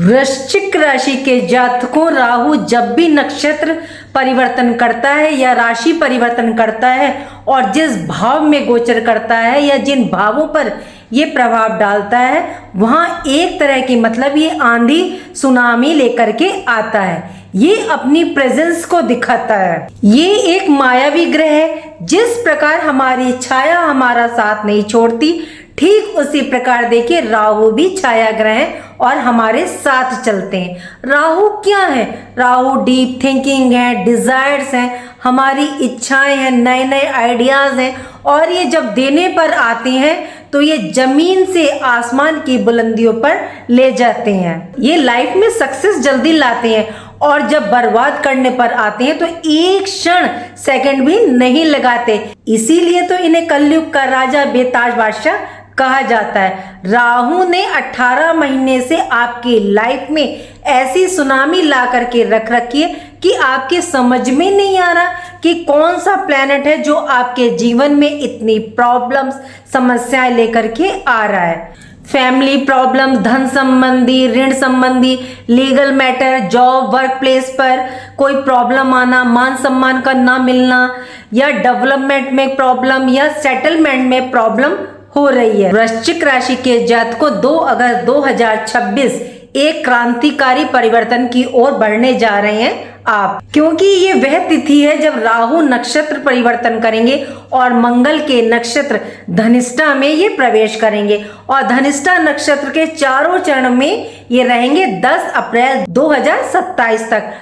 वृश्चिक राशि के जातकों, राहु जब भी नक्षत्र परिवर्तन करता है या राशि परिवर्तन करता है और जिस भाव में गोचर करता है या जिन भावों पर ये प्रभाव डालता है, वहां एक तरह की मतलब ये आंधी सुनामी लेकर के आता है। ये अपनी प्रेजेंस को दिखाता है। ये एक मायावी ग्रह है। जिस प्रकार हमारी छाया हमारा साथ नहीं छोड़ती, ठीक उसी प्रकार देखिए राहु भी छाया ग्रह है और हमारे साथ चलते हैं। राहु क्या है? राहु डीप थिंकिंग है, डिजायर्स हैं, हमारी इच्छाएं हैं, नए नए आइडियाज हैं, और ये जब देने पर आते हैं तो ये जमीन से आसमान की बुलंदियों पर ले जाते हैं। ये लाइफ में सक्सेस जल्दी लाते हैं और जब बर्बाद करने पर आते हैं तो एक क्षण सेकंड भी नहीं लगाते। इसीलिए तो इन्हें कलयुग का राजा बेताज बादशाह कहा जाता है। राहु ने 18 महीने से आपकी लाइफ में ऐसी सुनामी ला करके रख रखी है कि आपके समझ में नहीं आ रहा कि कौन सा प्लेनेट है जो आपके जीवन में इतनी प्रॉब्लम्स, समस्याएं लेकर के आ रहा है। फैमिली प्रॉब्लम, धन संबंधी, ऋण संबंधी, legal matter, job, work place पर कोई प्रॉब्लम आना, मान सम्मान का ना मिलना, या डेवलपमेंट में प्रॉब्लम या सेटलमेंट में प्रॉब्लम हो रही है। वृश्चिक राशि के जातकों, 2 अगस्त 2026 एक क्रांतिकारी परिवर्तन की ओर बढ़ने जा रहे हैं आप, क्योंकि ये वह तिथि है जब राहु नक्षत्र परिवर्तन करेंगे और मंगल के नक्षत्र धनिष्ठा में ये प्रवेश करेंगे और धनिष्ठा नक्षत्र के चारों चरण में ये रहेंगे 10 अप्रैल 2027 तक।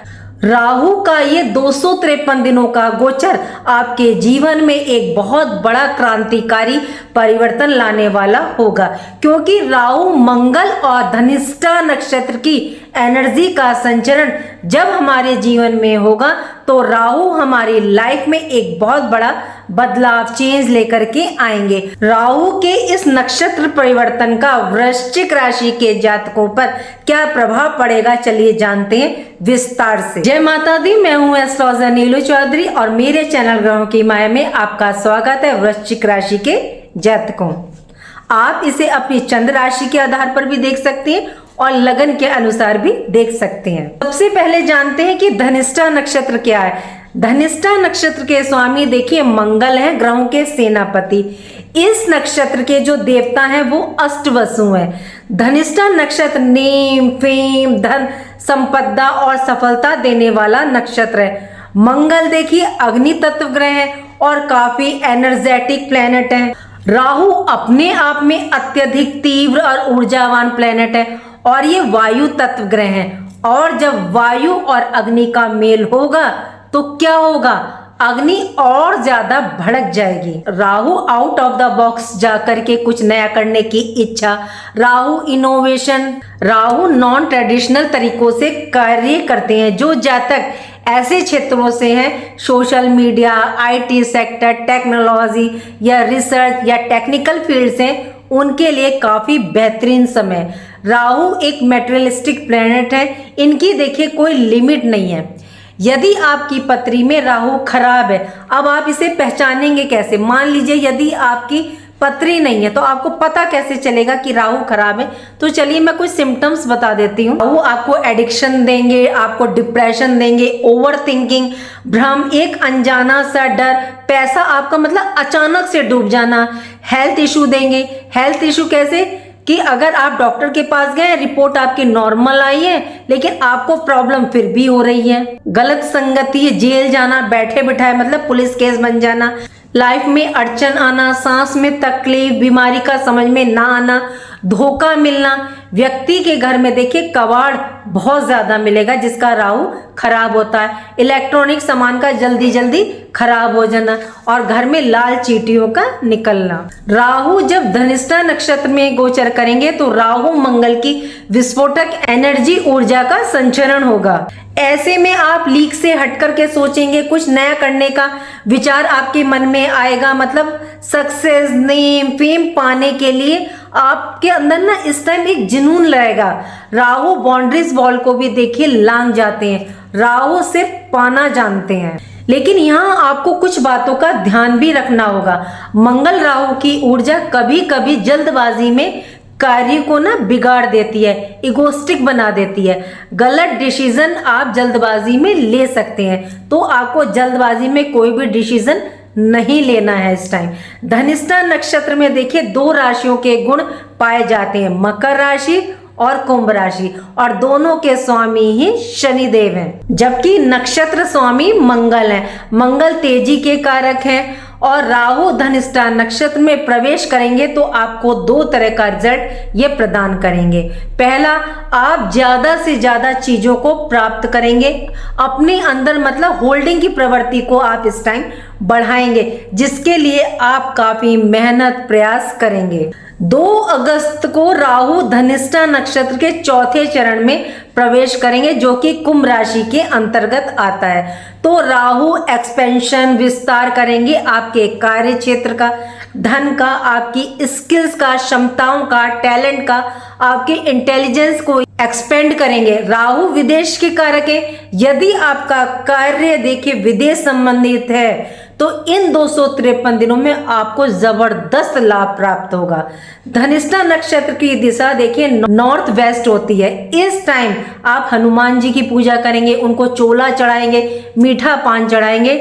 राहु का ये 253 दिनों का गोचर आपके जीवन में एक बहुत बड़ा क्रांतिकारी परिवर्तन लाने वाला होगा, क्योंकि राहु मंगल और धनिष्ठा नक्षत्र की एनर्जी का संचरण जब हमारे जीवन में होगा तो राहु हमारी लाइफ में एक बहुत बड़ा बदलाव, चेंज लेकर के आएंगे। राहु के इस नक्षत्र परिवर्तन का वृश्चिक राशि के जातकों पर क्या प्रभाव पड़ेगा, चलिए जानते हैं विस्तार से। जय माता दी, मैं हूँ एस्ट्रोलॉजर नीलू चौधरी और मेरे चैनल ग्रहों की माया में आपका स्वागत है। वृश्चिक राशि के जातकों, आप इसे अपनी चंद्र राशि के आधार पर भी देख सकते हैं और लगन के अनुसार भी देख सकते हैं। सबसे पहले जानते हैं कि धनिष्ठा नक्षत्र क्या है। धनिष्ठा नक्षत्र के स्वामी देखिए मंगल हैं, ग्रहों के सेनापति। इस नक्षत्र के जो देवता हैं वो अष्टवसु हैं। धनिष्ठा नक्षत्र नेम, फेम, धन, संपदा और सफलता देने वाला नक्षत्र है। मंगल देखिए अग्नि तत्व ग्रह है और काफी एनर्जेटिक प्लेनेट है। राहु अपने आप में अत्यधिक तीव्र और ऊर्जावान प्लेनेट है और ये वायु तत्व ग्रह है। और जब वायु और अग्नि का मेल होगा तो क्या होगा? अग्नि और ज्यादा भड़क जाएगी। Rahu out of the box जाकर के कुछ नया करने की इच्छा, Rahu innovation, Rahu non traditional तरीकों से कार्य करते हैं। जो जातक ऐसे क्षेत्रों से हैं, social media, IT sector, technology या रिसर्च या टेक्निकल फील्ड से, उनके लिए काफी बेहतरीन समय। राहु एक मेटेरियलिस्टिक प्लेनेट है, इनकी देखिए कोई लिमिट नहीं है। यदि आपकी पत्री में राहु खराब है, अब आप इसे पहचानेंगे कैसे? मान लीजिए यदि आपकी पत्री नहीं है तो आपको पता कैसे चलेगा कि राहु खराब है? तो चलिए मैं कुछ सिम्टम्स बता देती हूँ। राहु आपको एडिक्शन देंगे, आपको डिप्रेशन देंगे, ओवर थिंकिंग, भ्रम, एक अनजाना सा डर, पैसा आपका मतलब अचानक से डूब जाना, हेल्थ इशू देंगे। हेल्थ इशू कैसे कि अगर आप डॉक्टर के पास गए, रिपोर्ट आपकी नॉर्मल आई है लेकिन आपको प्रॉब्लम फिर भी हो रही है। गलत संगति, जेल जाना, बैठे बिठाए मतलब पुलिस केस बन जाना, लाइफ में अड़चन आना, सांस में तकलीफ, बीमारी का समझ में ना आना, धोखा मिलना, व्यक्ति के घर में देखिए कबाड़ बहुत ज्यादा मिलेगा जिसका राहु खराब होता है, इलेक्ट्रॉनिक सामान का जल्दी जल्दी खराब हो जाना और घर में लाल चींटियों का निकलना। राहु जब धनिष्ठा नक्षत्र में गोचर करेंगे तो राहु मंगल की विस्फोटक एनर्जी, ऊर्जा का संचरण होगा। ऐसे में आप लीक से हट करके सोचेंगे, कुछ नया करने का विचार आपके मन में आएगा, मतलब सक्सेस, नेम, फेम पाने के लिए आपके अंदर ना इस टाइम एक जुनून रहेगा। राहु बाउंड्रीज वॉल को भी देखिए लांघ जाते हैं। राहु सिर्फ पाना जानते हैं, लेकिन यहाँ आपको कुछ बातों का ध्यान भी रखना होगा। मंगल राहु की ऊर्जा कभी कभी जल्दबाजी में कार्य को ना बिगाड़ देती है, इगोस्टिक बना देती है। गलत डिसीजन आप जल्दबाजी में ले सकते हैं, तो आपको जल्दबाजी में कोई भी डिसीजन नहीं लेना है इस टाइम। धनिष्ठा नक्षत्र में देखिए 2 राशियों के गुण पाए जाते हैं, मकर राशि और कुंभ राशि, और दोनों के स्वामी ही शनिदेव हैं, जबकि नक्षत्र स्वामी मंगल हैं। मंगल तेजी के कारक हैं, और राहु धनिष्ठा नक्षत्र में प्रवेश करेंगे तो आपको 2 तरह का रिजल्ट ये प्रदान करेंगे। पहला, आप ज्यादा से ज्यादा चीजों को प्राप्त करेंगे, अपने अंदर मतलब होल्डिंग की प्रवृत्ति को आप इस टाइम बढ़ाएंगे, जिसके लिए आप काफी मेहनत प्रयास करेंगे। 2 अगस्त को राहु धनिष्ठा नक्षत्र के चौथे चरण में प्रवेश करेंगे, जो कि कुंभ राशि के अंतर्गत आता है। तो राहु एक्सपेंशन, विस्तार करेंगे आपके कार्य क्षेत्र का, धन का, आपकी स्किल्स का, क्षमताओं का, टैलेंट का, आपके इंटेलिजेंस को एक्सपेंड करेंगे। राहु विदेश के कारक है। यदि आपका कार्य देखिए विदेश संबंधित है तो इन 253 दिनों में आपको जबरदस्त लाभ प्राप्त होगा। धनिष्ठा नक्षत्र की दिशा देखिए नॉर्थ वेस्ट होती है। इस टाइम आप हनुमान जी की पूजा करेंगे, उनको चोला चढ़ाएंगे, मीठा पान चढ़ाएंगे,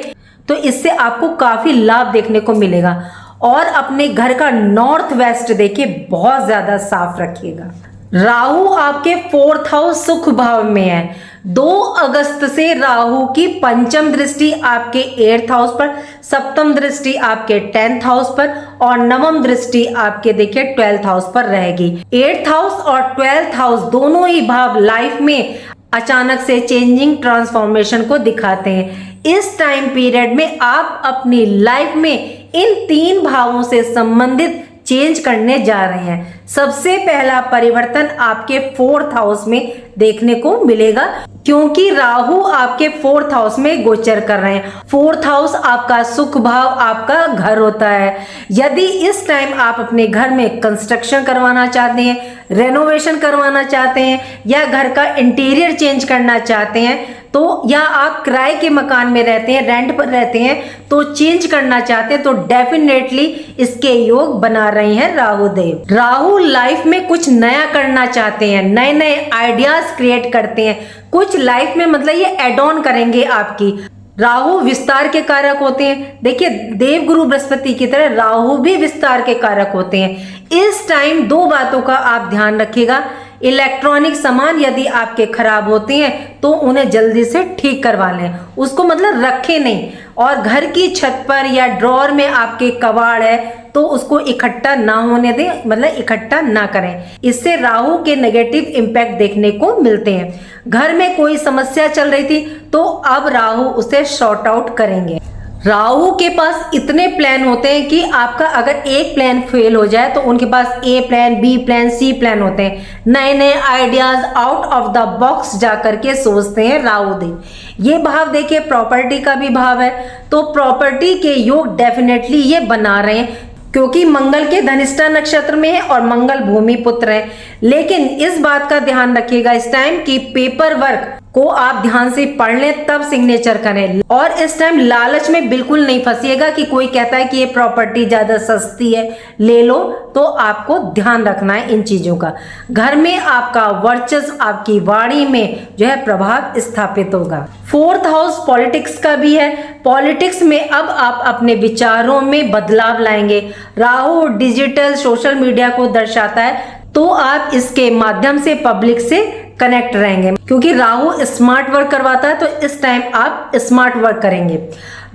तो इससे आपको काफी लाभ देखने को मिलेगा। और अपने घर का नॉर्थ वेस्ट देखिए बहुत ज्यादा साफ रखिएगा। राहु आपके 4th हाउस सुख भाव में है। 2 अगस्त से राहु की पंचम दृष्टि आपके 8th हाउस पर, सप्तम दृष्टि आपके 10th हाउस पर, और नवम दृष्टि आपके देखिए 12th हाउस पर रहेगी। 8th हाउस और 12th हाउस दोनों ही भाव लाइफ में अचानक से चेंजिंग ट्रांसफॉर्मेशन को दिखाते हैं। इस टाइम पीरियड में आप अपनी लाइफ में इन 3 भावों से संबंधित चेंज करने जा रहे हैं। सबसे पहला परिवर्तन आपके 4th हाउस में देखने को मिलेगा, क्योंकि राहु आपके 4th हाउस में गोचर कर रहे हैं। 4th हाउस आपका सुख भाव, आपका घर होता है। यदि इस टाइम आप अपने घर में कंस्ट्रक्शन करवाना चाहते हैं, रेनोवेशन करवाना चाहते हैं, या घर का इंटीरियर चेंज करना चाहते हैं, तो या आप किराए के मकान में रहते हैं, रेंट पर रहते हैं, तो चेंज करना चाहते हैं, तो डेफिनेटली इसके योग बना रहे हैं राहु देव। राहु लाइफ में कुछ नया करना चाहते हैं, नए नए आइडियाज क्रिएट करते हैं, कुछ लाइफ में मतलब ये एड ऑन करेंगे आपकी। राहु विस्तार के कारक होते हैं। देखिए देवगुरु बृहस्पति की तरह राहु भी विस्तार के कारक होते हैं। इस टाइम 2 बातों का आप ध्यान रखिएगा। इलेक्ट्रॉनिक सामान यदि आपके खराब होते हैं तो उन्हें जल्दी से ठीक करवा लें, उसको मतलब रखें नहीं। और घर की छत पर या ड्रॉअर में आपके कबाड़ है तो उसको इकट्ठा ना होने दें, मतलब इकट्ठा ना करें। इससे राहु के नेगेटिव इम्पैक्ट देखने को मिलते हैं। घर में कोई समस्या चल रही थी तो अब राहु उसे सॉर्ट आउट करेंगे। राहु के पास इतने प्लान होते हैं कि आपका अगर एक प्लान फेल हो जाए तो उनके पास ए प्लान, बी प्लान, सी प्लान होते हैं। नए नए ideas out of the box जाकर के सोचते हैं राहु देव। ये भाव देखिए प्रॉपर्टी का भी भाव है, तो प्रॉपर्टी के योग डेफिनेटली ये बना रहे हैं, क्योंकि मंगल के धनिष्ठा नक्षत्र में है और मंगल भूमि पुत्र है। लेकिन इस बात का ध्यान रखिएगा इस टाइम की पेपर वर्क को आप ध्यान से पढ़ लें तब सिग्नेचर करें। और इस टाइम लालच में बिल्कुल नहीं फंसिएगा कि कोई कहता है कि ये प्रॉपर्टी ज्यादा सस्ती है ले लो, तो आपको ध्यान रखना है इन चीजों का। घर में आपका वर्चस्व, आपकी वाणी में जो है प्रभाव स्थापित होगा। 4th हाउस पॉलिटिक्स का भी है। पॉलिटिक्स में अब आप अपने विचारों में बदलाव लाएंगे। राहु डिजिटल सोशल मीडिया को दर्शाता है, तो आप इसके माध्यम से पब्लिक से कनेक्ट रहेंगे, क्योंकि राहु स्मार्ट वर्क करवाता है, तो इस टाइम आप स्मार्ट वर्क करेंगे।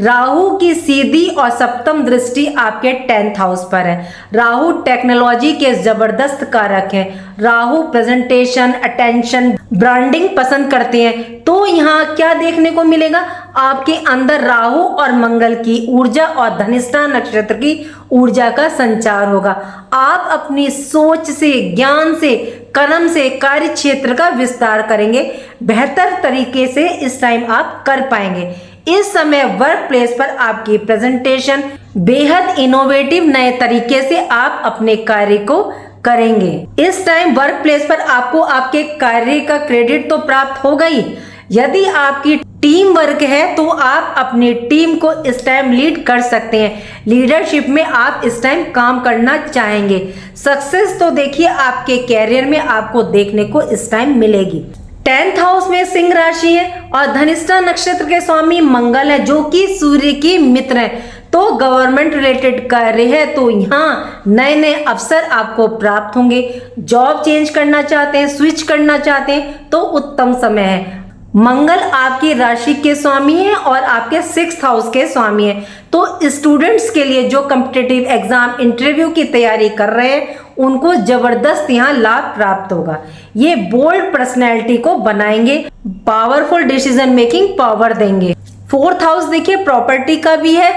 राहु की सीधी और सप्तम दृष्टि आपके 10th हाउस पर है। राहु टेक्नोलॉजी के जबरदस्त कारक हैं। राहु प्रेजेंटेशन, अटेंशन, ब्रांडिंग पसंद करते हैं। तो यहाँ क्या देखने को मिलेगा, आपके अंदर राहु और मंगल की ऊर्जा और धनिष्ठा नक्षत्र की ऊर्जा का संचार होगा। आप अपनी सोच से, ज्ञान से, कर्म से कार्य क्षेत्र का विस्तार करेंगे। बेहतर तरीके से इस टाइम आप कर पाएंगे। इस समय वर्क प्लेस पर आपकी प्रेजेंटेशन बेहद इनोवेटिव नए तरीके से आप अपने कार्य को करेंगे। इस टाइम वर्क प्लेस पर आपको आपके कार्य का क्रेडिट तो प्राप्त होगा ही, यदि आपकी टीम वर्क है तो आप अपनी टीम को इस टाइम लीड कर सकते हैं। लीडरशिप में आप इस टाइम काम करना चाहेंगे। सक्सेस तो देखिए आपके कैरियर में आपको देखने को इस टाइम मिलेगी। 10th हाउस में सिंह राशि है और धनिष्ठा नक्षत्र के स्वामी मंगल है जो कि सूर्य की मित्र है। तो गवर्नमेंट रिलेटेड कार्य है तो यहाँ नए नए अवसर आपको प्राप्त होंगे। जॉब चेंज करना चाहते हैं, स्विच करना चाहते हैं तो उत्तम समय है। मंगल आपकी राशि के स्वामी है और आपके 6th हाउस के स्वामी है। तो स्टूडेंट्स के लिए जो कॉम्पिटिटिव एग्जाम इंटरव्यू की तैयारी कर रहे हैं उनको जबरदस्त यहाँ लाभ प्राप्त होगा। ये बोल्ड पर्सनैलिटी को बनाएंगे, पावरफुल डिसीजन मेकिंग पावर देंगे। 4th हाउस देखिए प्रॉपर्टी का भी है।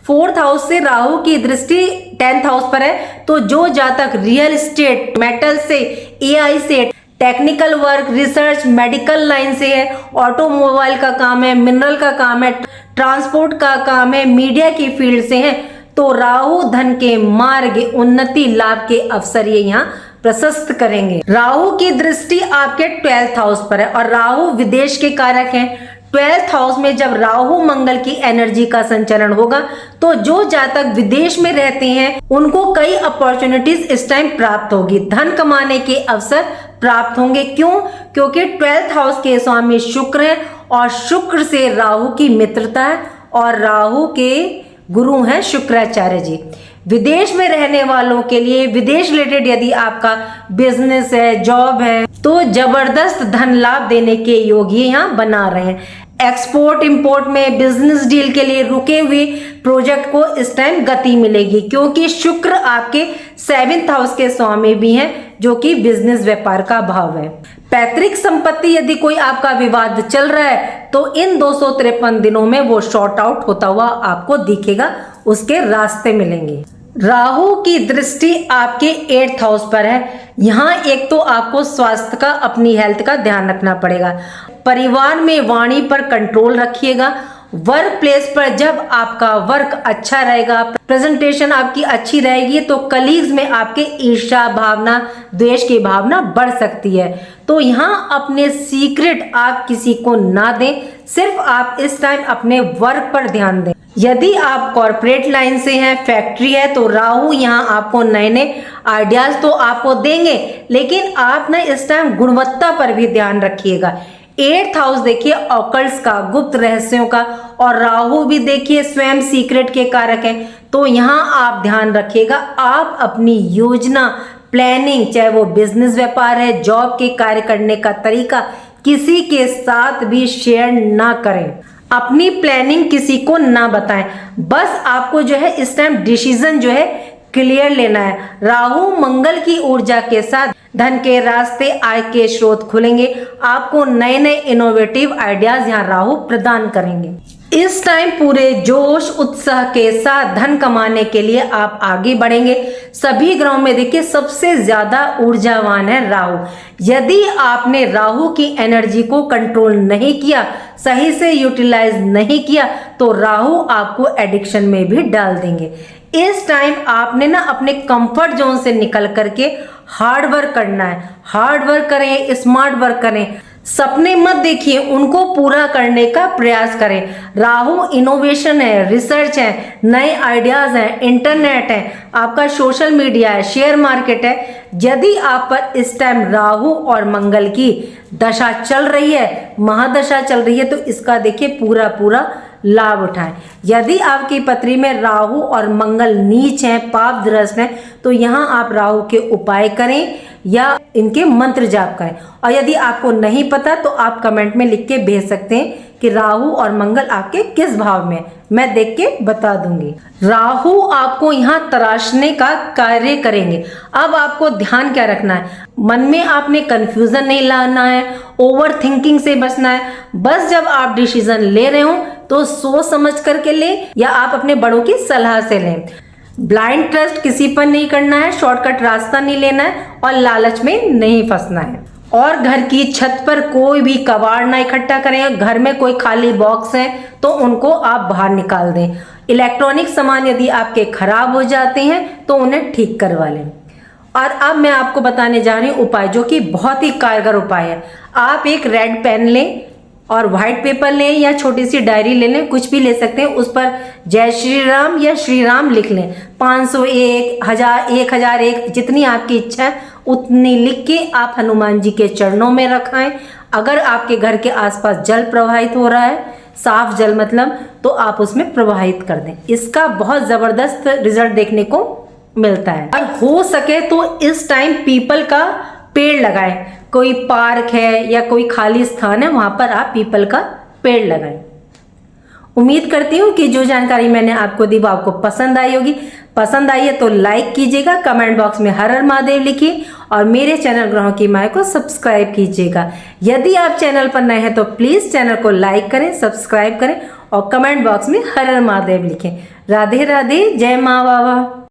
4th हाउस से राहु की दृष्टि 10th हाउस पर है। तो जो जातक रियल एस्टेट, मेटल से, एआई से, technical work, research, medical line से है, ऑटोमोबाइल का काम है, मिनरल का काम है, ट्रांसपोर्ट का काम है, मीडिया की फील्ड से है तो राहु धन के मार्ग, उन्नति, लाभ के अवसर ये यहाँ प्रशस्त करेंगे। राहु की दृष्टि आपके 12th हाउस पर है और राहु विदेश के कारक हैं। 12th हाउस में जब राहु मंगल की एनर्जी का संचरण होगा तो जो जातक विदेश में रहते हैं उनको कई अपॉर्चुनिटीज इस टाइम प्राप्त होगी। धन कमाने के अवसर प्राप्त होंगे। क्यों? क्योंकि 12th हाउस के स्वामी शुक्र है और शुक्र से राहु की मित्रता है और राहु के गुरु हैं शुक्राचार्य जी। विदेश में रहने वालों के लिए विदेश रिलेटेड यदि आपका बिजनेस है, जॉब है तो जबरदस्त धन लाभ देने के योग ये यहाँ बना रहे हैं। एक्सपोर्ट इंपोर्ट में बिजनेस डील के लिए रुके हुए प्रोजेक्ट को इस टाइम गति मिलेगी क्योंकि शुक्र आपके 7th हाउस के स्वामी भी हैं जो कि बिजनेस व्यापार का भाव है। पैतृक संपत्ति यदि कोई आपका विवाद चल रहा है तो इन 253 दिनों में वो शॉर्ट आउट होता हुआ आपको दिखेगा, उसके रास्ते मिलेंगे। राहु की दृष्टि आपके 8th हाउस पर है। यहाँ एक तो आपको स्वास्थ्य का, अपनी हेल्थ का ध्यान रखना पड़ेगा। परिवार में वाणी पर कंट्रोल रखिएगा। वर्क प्लेस पर जब आपका वर्क अच्छा रहेगा, प्रेजेंटेशन आपकी अच्छी रहेगी तो कलीग्स में आपके ईर्ष्या भावना, द्वेष की भावना बढ़ सकती है। तो यहाँ अपने सीक्रेट आप किसी को ना दें, सिर्फ आप इस टाइम अपने वर्क पर ध्यान दें। यदि आप कॉर्पोरेट लाइन से हैं, फैक्ट्री है तो राहु यहाँ आपको नए नए आइडियाज तो आपको देंगे लेकिन आप ना इस टाइम गुणवत्ता पर भी ध्यान रखिएगा। 8th हाउस देखिए ऑकल्ट्स का, गुप्त रहस्यों का और राहु भी देखिए स्वयं सीक्रेट के कारक हैं। तो यहाँ आप ध्यान रखिएगा, आप अपनी योजना, प्लानिंग, चाहे वो बिजनेस व्यापार है, जॉब के कार्य करने का तरीका किसी के साथ भी शेयर ना करें। अपनी प्लानिंग किसी को ना बताएं। बस आपको जो है इस टाइम डिसीजन जो है क्लियर लेना है। राहु मंगल की ऊर्जा के साथ धन के रास्ते, आय के स्रोत खुलेंगे। आपको नए नए इनोवेटिव आइडियाज यहाँ राहु प्रदान करेंगे। इस टाइम पूरे जोश उत्साह के साथ धन कमाने के लिए आप आगे बढ़ेंगे। सभी ग्रहों में देखिए सबसे ज्यादा ऊर्जावान है राहु। यदि आपने राहु की एनर्जी को कंट्रोल नहीं किया, सही से यूटिलाइज नहीं किया तो राहु आपको एडिक्शन में भी डाल देंगे। इस टाइम आपने ना अपने कंफर्ट जोन से निकल करके हार्ड वर्क करना है। हार्ड वर्क करें, स्मार्ट वर्क करें। सपने मत देखिए, उनको पूरा करने का प्रयास करें। राहु इनोवेशन है, रिसर्च है, नए आइडियाज हैं, इंटरनेट है, आपका सोशल मीडिया है, शेयर मार्केट है। यदि आप पर इस टाइम राहु और मंगल की दशा चल रही है, महादशा चल रही है तो इसका देखिए पूरा पूरा लाभ उठाएं। यदि आपकी पत्री में राहु और मंगल नीच हैं, पाप ग्रस्त हैं तो यहाँ आप राहु के उपाय करें या इनके मंत्र जाप करें। और यदि आपको नहीं पता तो आप कमेंट में लिख के भेज सकते हैं कि राहु और मंगल आपके किस भाव में, मैं देख के बता दूंगी। राहु आपको यहाँ तराशने का कार्य करेंगे। अब आपको ध्यान क्या रखना है, मन में आपने कंफ्यूजन नहीं लाना है, ओवर थिंकिंग से बचना है। बस जब आप डिसीजन ले रहे हो तो सोच समझ करके लें या आप अपने बड़ों की सलाह से लें। ब्लाइंड ट्रस्ट किसी पर नहीं करना है, शॉर्टकट रास्ता नहीं लेना है और लालच में नहीं फंसना है। और घर की छत पर कोई भी कबाड़ ना इकट्ठा करें। घर में कोई खाली बॉक्स है तो उनको आप बाहर निकाल दें। इलेक्ट्रॉनिक सामान यदि आपके खराब हो जाते हैं तो उन्हें ठीक करवा लें। और अब मैं आपको बताने जा रही हूँ उपाय, जो कि बहुत ही कारगर उपाय है। आप एक रेड पेन लें और व्हाइट पेपर लें या छोटी सी डायरी ले लें, कुछ भी ले सकते हैं। उस पर जय श्री राम या श्री राम लिख लें। 501, 1000, 1001 जितनी आपकी इच्छा है उतनी लिख के आप हनुमान जी के चरणों में रखाएं। अगर आपके घर के आसपास जल प्रवाहित हो रहा है, साफ जल मतलब, तो आप उसमें प्रवाहित कर दें। इसका बहुत ज़बरदस्त रिजल्ट देखने को मिलता है। और हो सके तो इस टाइम पीपल का पेड़ लगाएं। कोई पार्क है या कोई खाली स्थान है, वहां पर आप पीपल का पेड़ लगाएं। उम्मीद करती हूँ कि जो जानकारी मैंने आपको दी वो आपको पसंद आई होगी। पसंद आई है तो लाइक कीजिएगा, कमेंट बॉक्स में हर हर महादेव लिखिए और मेरे चैनल ग्रहों की माया को सब्सक्राइब कीजिएगा। यदि आप चैनल पर नए हैं तो प्लीज चैनल को लाइक करें, सब्सक्राइब करें और कमेंट बॉक्स में हर हर महादेव लिखें। राधे राधे, जय माँ बाबा।